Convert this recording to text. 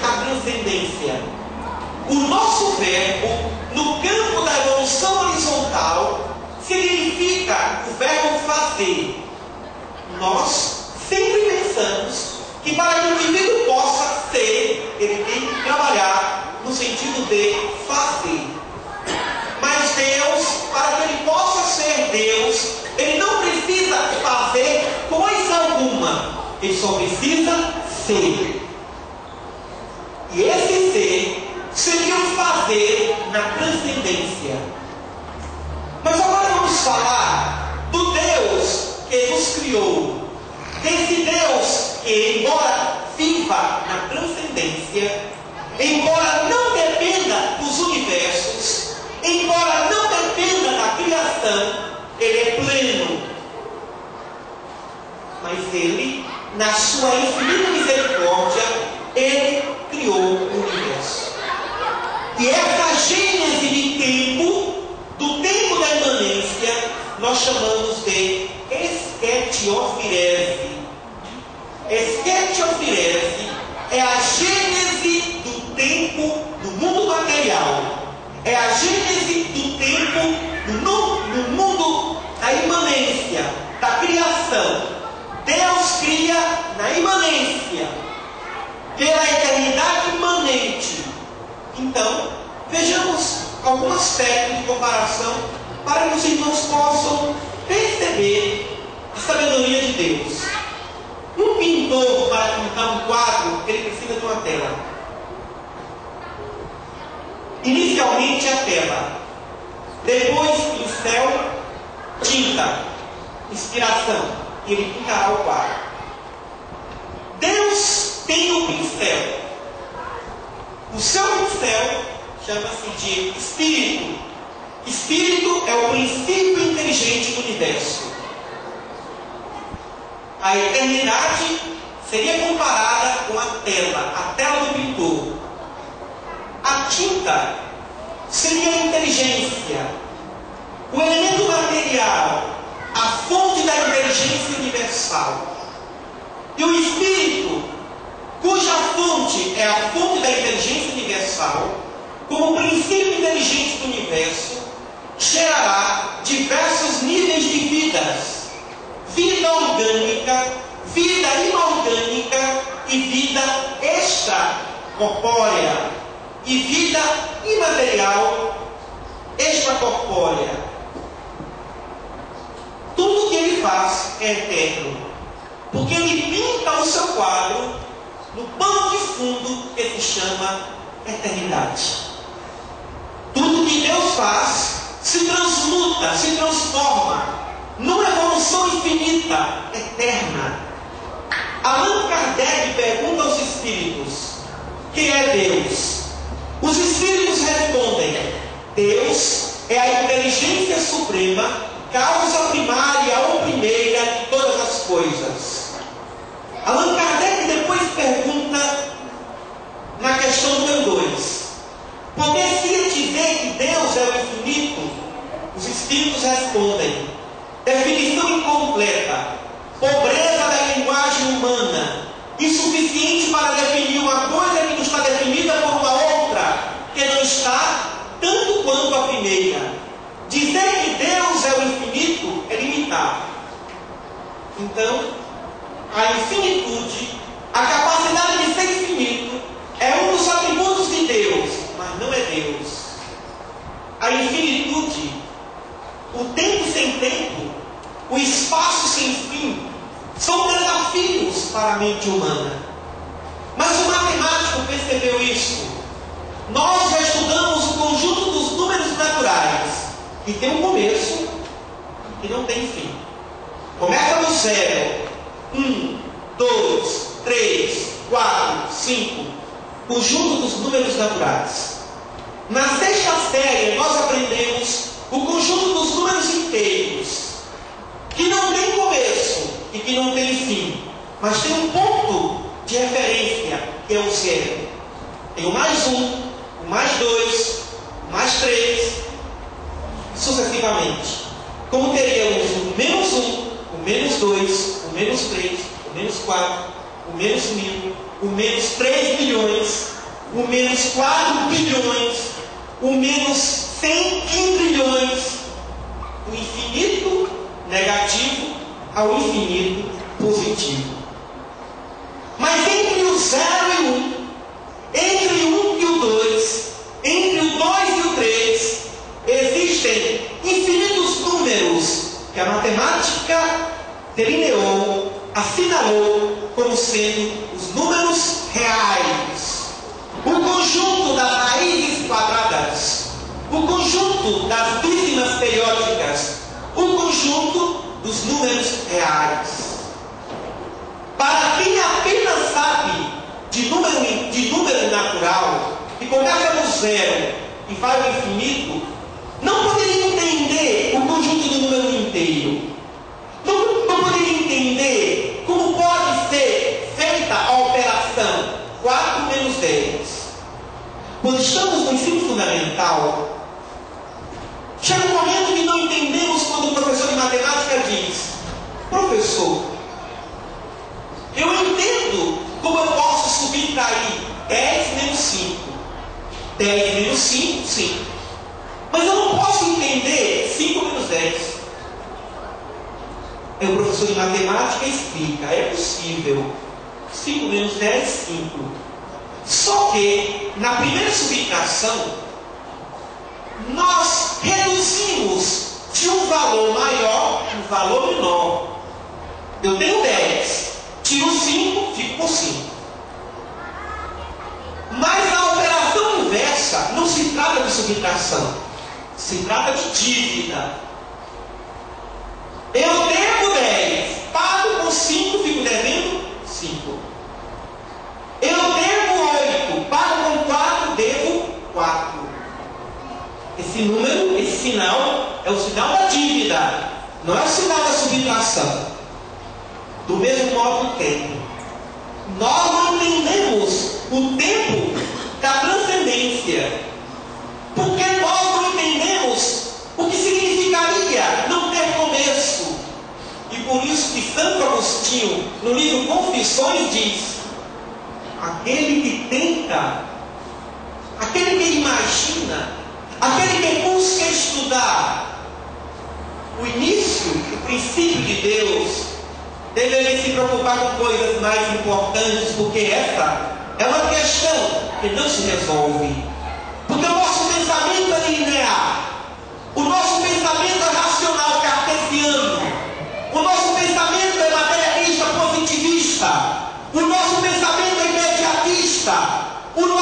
a transcendência. O nosso verbo, no campo da evolução horizontal, significa o verbo fazer. Nós sempre pensamos que para que o indivíduo possa ser, ele tem que trabalhar no sentido de fazer. Mas Deus, para que ele possa ser Deus, ele não precisa fazer coisa alguma. Ele só precisa ser. E esse ser seria o fazer na transcendência. Mas agora vamos falar do Deus que nos criou. Desse Deus que, embora viva na transcendência, embora não dependa dos universos, embora não dependa da criação, ele é pleno. Mas ele, na sua infinita misericórdia, ele criou o universo. E essa gênese de tempo, do tempo da imanência, nós chamamos de esquetiofirese. Esquetiofirese é a gênese do tempo do mundo material. É a gênese do tempo no mundo da imanência, da criação. Deus cria na imanência, pela eternidade imanente. Então, vejamos alguns aspectos de comparação para que os irmãos possam perceber a sabedoria de Deus. Um pintor, para pintar um quadro, ele precisa de uma tela. Inicialmente a tela, depois pincel, tinta, inspiração, e ele pintará o quadro. Deus tem o pincel. O seu pincel chama-se de Espírito. Espírito é o princípio inteligente do universo. A eternidade seria comparada com a tela do pintor. A tinta seria a inteligência, o elemento material, a fonte da inteligência universal. E o Espírito, cuja fonte é a fonte da inteligência universal, como princípio inteligente do universo, gerará diversos níveis de vidas. Vida orgânica, vida inorgânica e vida extracorpórea. E vida imaterial extracorpórea. Tudo que ele faz é eterno, porque ele pinta o seu quadro no pano de fundo que se chama eternidade. Tudo que Deus faz se transmuta, se transforma numa evolução infinita, eterna. Allan Kardec pergunta aos espíritos: quem é Deus? Os espíritos respondem: Deus é a inteligência suprema, causa primária ou primeira de todas as coisas. Allan Kardec depois pergunta na questão número 2: poder-se dizer que Deus é o infinito? Os espíritos respondem: definição incompleta, pobreza da linguagem humana, insuficiente para definir uma coisa que não está definida por uma outra, que não está tanto quanto a primeira. Dizer que Deus é o infinito é limitar. Então, a infinitude, a capacidade de ser infinito, é um dos atributos de Deus, mas não é Deus. A infinitude, o tempo sem tempo, o espaço sem fim, são desafios para a mente humana. Mas o matemático percebeu isso. Nós já estudamos o conjunto dos números naturais, que tem um começo e não tem fim. Começa no 0, 1, 2, 3, 4, 5, conjunto dos números naturais. Na sexta série nós aprendemos o conjunto dos números inteiros, que não tem começo e que não tem fim, mas tem um ponto de referência, que é o 0. Tem o mais 1, o mais 2, o mais 3, sucessivamente. Como teríamos o menos 1, o menos 2, o menos 3, o menos 4, o menos 1000, o menos 3 milhões, o menos 4 bilhões, o menos 100 quintrilhões, do infinito negativo ao infinito positivo. Mas entre o 0 e o 1, entre o 1 e o 2, entre o 2 e o 3, existem infinitos números que a matemática delineou, assinalou como sendo os números reais. O conjunto das raízes quadradas, o conjunto das dízimas periódicas, o conjunto dos números reais. Para quem apenas sabe de número natural, e começa no 0 e vai ao infinito, não poderia entender o conjunto do número inteiro. Não poderia entender como pode ser feita a operação 4 menos 10. Quando estamos no ensino fundamental, chega um momento que não entendemos quando o professor de matemática diz: professor, eu entendo como eu posso subtrair 10 menos 5. 10 menos 5, 5. Mas eu não posso entender 5 menos 10. Aí o professor de matemática explica: é possível. 5 menos 10, 5. Só que, na primeira subtração, nós reduzimos de um valor maior para um valor menor. Eu tenho 10. Tiro 5, fico com 5. Mas na operação inversa, não se trata de subtração. Se trata de dívida. Eu devo 10. Pago com 5, fico devendo 5. Eu devo 8. Pago com 4, devo 4. Esse número, esse sinal, é o sinal da dívida. Não é o sinal da subtração. Do mesmo modo o tempo. Nós não entendemos o tempo da transcendência. Porque nós não entendemos o que significaria não ter começo. E por isso que Santo Agostinho, no livro Confissões, diz: aquele que tenta, aquele que imagina, aquele que busca estudar o início, o princípio de Deus, deveria se preocupar com coisas mais importantes, porque essa é uma questão que não se resolve. Porque o nosso pensamento é linear, o nosso pensamento é racional cartesiano, o nosso pensamento é materialista positivista, o nosso pensamento é imediatista, o nosso